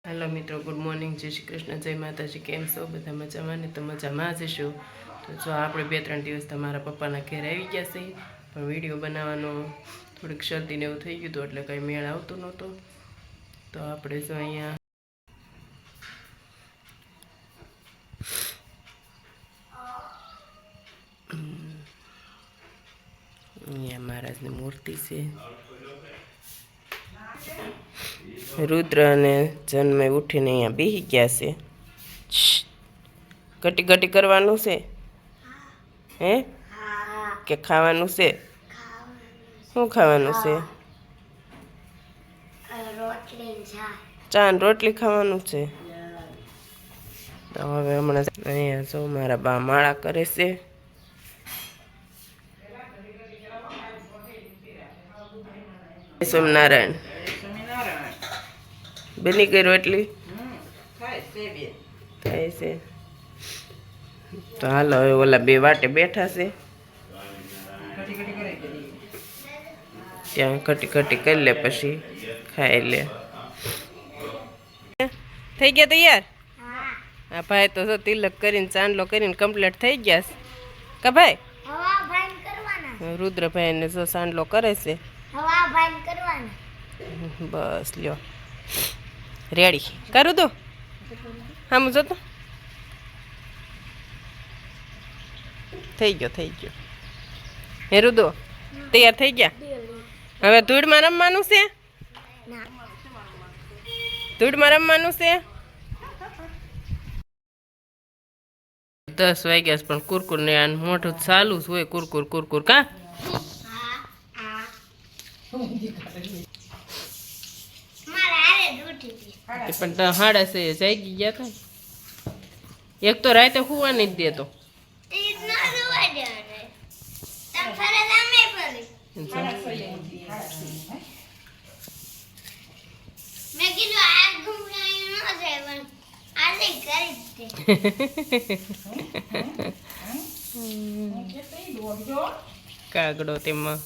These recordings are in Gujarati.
हेलो मित्रों, गुड मॉर्निंग, जय श्री कृष्ण, जय माताजी। केम छो? बधा मजामां ने? तो मजामां ज छो। तो जो આપણે 2-3 દિવસ તમારા પપ્પાના ઘેર આવી ગયા છે, પણ વિડીયો બનાવવાનો થોડીક શરદી ને એવું થઈ ગયું હતું, એટલે કંઈ મેળ આવતો નહોતો. તો આપણે જો અહીંયા મહારાજની મૂર્તિ છે. रुद्र ने जन्मे उठीने अहींया बेही गया से. घटी घटी करवानुं छे हे के खावानुं छे? शुं खावानुं छे? चा ने रोटली खावानुं छे. तो हवे हमणां अहींया जो मारा बा माळा करे छे. सोमनारायण बनी गई रोटली थाय छे. तो हालो हवे ओला बे वाटे बैठा से, त्यां खटी खटी कर ले पछी खाई ले. થઈ ગયા તૈયાર? હા ભાઈ તો જો તિલક કરીને ચાંદલો કરીને કમ્પ્લીટ થઈ ગયા છે કા ભાઈ? હવા ભાઈ કરવાના. રુદ્રભાઈ ને જો ચાંદલો કરે છે. હવા ભાઈ કરવાના. બસ લ્યો રેડી કરું તો હા હું જોતો થઈ ગયો. હે રુદો તૈયાર થઈ ગયા? હવે ધૂળમાં રમવાનું છે? ધૂળમાં રમવાનું છે? 10 વાગ્યા પણ કુરકુર ને આન મોઢું ચાલુ જ હોય. કુરકુર કુરકુર કા પણ તો 6:30 જાગી ગયા હતા. એક તો રાતે હુવા નહીં દેતો. કાગડો તેમાં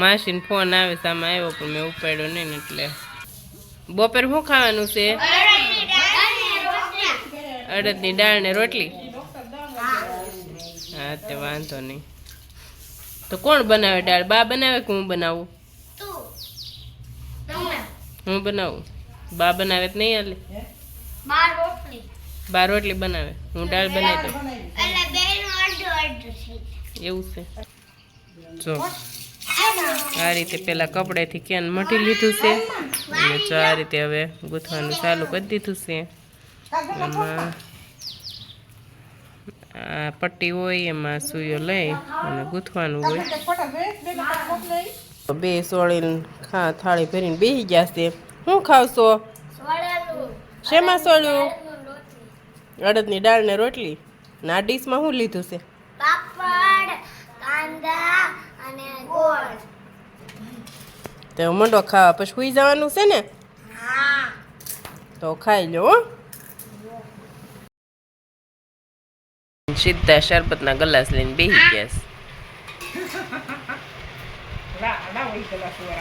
માસીન ફોન આવે સામે આવ્યો પણ મેં ઉપાડ્યો નહીં. એટલે બપોર શું ખાવાનું છે? અડદની દાળ ને રોટલી. હા તે વાંધો નહીં. તો કોણ બનાવે દાળ? બા બનાવે કે હું બનાવું? હું બનાવું? બા બનાવે તો નહીં હાલે? બા રોટલી બનાવે, હું દાળ બનાવી દઉં. એવું છે. જો આ રીતે પેલા કપડેથી કેન મટી લીધું છે અને જો આ રીતે હવે ગૂંથવાનું ચાલુ કરી દીધું છે. એમાં આ પટ્ટી હોય એમાં સુઈઓ લઈ અને ગૂંથવાનું હોય. બે સોળીને થાળી ભરીને બેસી ગયા છે. શું ખાવશો? શેમાં સોળ્યું? અડદની દાળ ને રોટલી. ને આ ડીશમાં શું લીધું છે? પાપડ, કાંદા અને ગોળ. તો મંડો ખાવા પછી સુઈ જવાનું છે ને? હા. તો ખાઈ લો હો. સીધા શરબતના ગ્લાસ લઈને બેસી ગયા.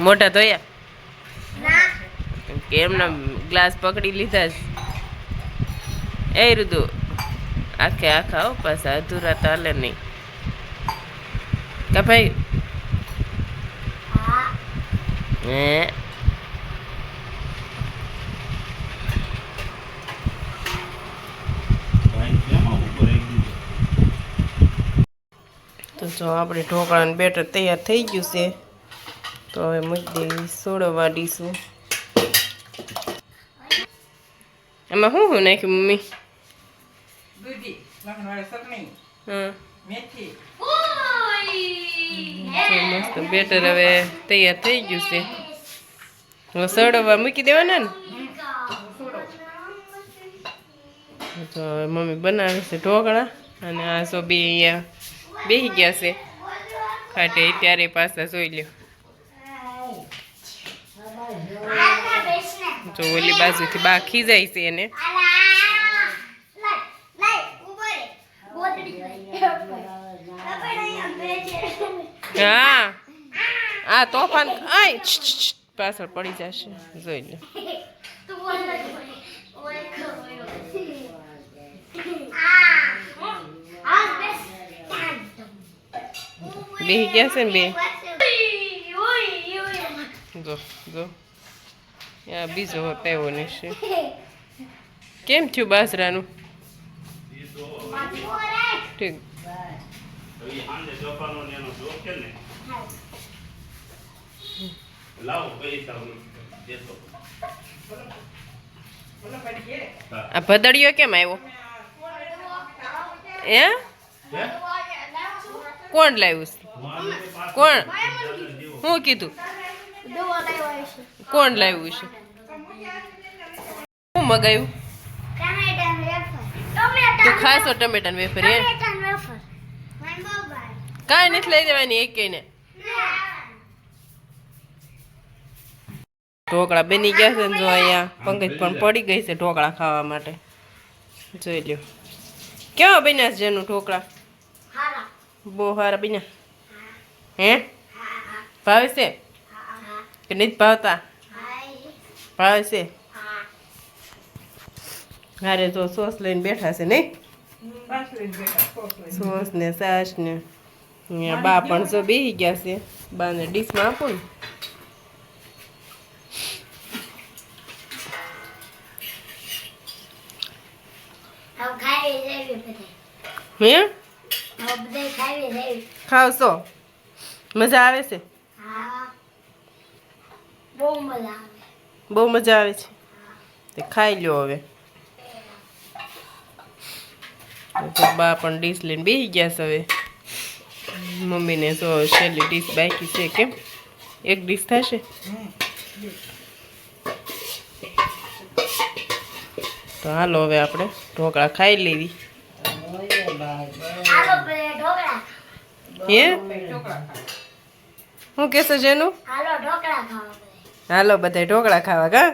મોટા ધોયા કે એમના ગ્લાસ પકડી લીધા છે? એ રુદુ આખે આખા હો, પાછા અધૂરા તો હાલે નહીં કા ભાઈ? હે તો જો આપણે ઢોકળાનું બેટર તૈયાર થઈ ગયું છે. તો હવે મૂકી દેવી સોડવા ડીશું. એમાં શું શું નાખ્યું મમ્મી? મસ્ત બેટર હવે તૈયાર થઈ ગયું છે. હવે સડવા મૂકી દેવાના ને. તો મમ્મી બનાવે છે ઢોકળા અને આ સો બે અહીંયા બેસી ગયા છે ખાટે. ત્યારે પાછા જોઈ લ્યો. જો ઓલી બાજુથી બા ખીજાય છે એને. હા આ તોફાન આય પાછળ પડી જશે જોઈ લે બેહી ગયા છે ને બે જો જો બીજો આવ્યો ને છે કેમ થયું બાજરાનું ઠીક આ ભદડિયો કેમ આવ્યો હે કોણ લાવ્યું કોણ હું કીધું કોણ લાવ્યું છે હું મગાવ્યું તું ખાશો ટમેટા વેફર હે કાંઈ નથી લઈ દેવાની એક ને ઢોકળા બની ગયા છે ને જો અહીંયા પંકજ પણ પડી ગઈ છે ઢોકળા ખાવા માટે જોઈ લ્યો કેવા બન્યા છે જેનું ઢોકળા બહુ સારા બન્યા હે ભાવે છે કે નથી ભાવતા ભાવે છે હારે જો સોસ લઈને બેઠા છે નહીં સોસ ને સાસ ને અહીંયા બા પણ જો બેસી ગયા છે બાને ડીશમાં આપું ને ખાવશો મજા આવે છે બહુ મજા આવે છે તે ખાઈ લ્યો હવે બા પણ ડીશ લઈને બેસી ગયા છે હવે મમ્મીને જો છેલ્લી ડીશ બાકી છે કેમ એક ડીશ થશે તો હાલો હવે આપણે ઢોકળા ખાઈ લેવી હે શું કહેશો જેનું હાલો બધા ઢોકળા ખાવા કા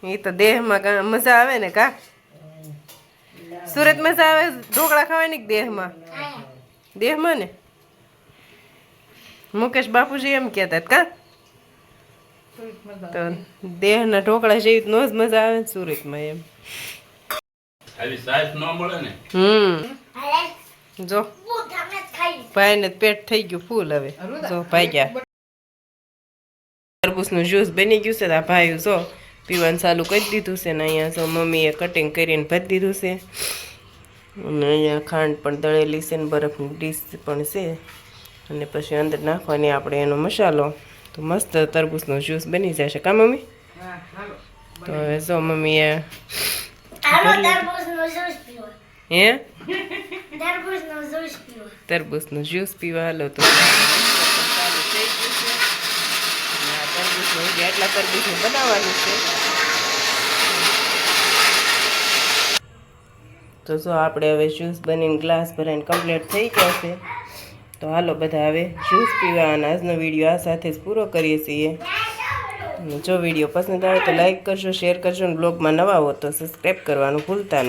એ તો દેહમાં મજા આવે ને કા સુરત મજા આવે ઢોકળા ખાવાની દેહમાં દેહમાં ને મુકેશ બાપુજી એમ કહેતા કા તો દેહના ઢોકળા જેવી નો જ મજા આવે ને સુરતમાં એમ જો ભાઈ ને પેટ થઈ ગયું ફૂલ હવે જો ભાઈ ગયા તરબૂચનું જ્યુસ બની ગયું છે ભાઈ જો પીવાનું ચાલુ કરી દીધું છે ને અહીંયા જો મમ્મીએ કટિંગ કરીને ભરી દીધું છે અને અહીંયા ખાંડ પણ દળેલી છે ને બરફની ડીશ પણ છે અને પછી અંદર નાખવાની આપણે એનો મસાલો તો મસ્ત તરબૂચનો જ્યુસ બની જશે કા મમ્મી તો હવે જો મમ્મીએ હે તરબૂચનો જ્યુસ પીવા હાલો તો ચાલુ થઈ ગયું છે આટલા તરબૂચનું બનાવવાનું છે તો જો આપણે હવે જ્યુસ બનીને ગ્લાસ ભરાઈને કમ્પ્લીટ થઈ ગયા છે તો હાલો બધા હવે જ્યુસ પીવા અને આજનો વિડીયો આ સાથે જ પૂરો કરીએ છીએ જો વિડીયો પસંદ આવે તો લાઈક કરજો શેર કરજો અને બ્લોગમાં નવા હો તો સબસ્ક્રાઈબ કરવાનું ભૂલતા નહીં.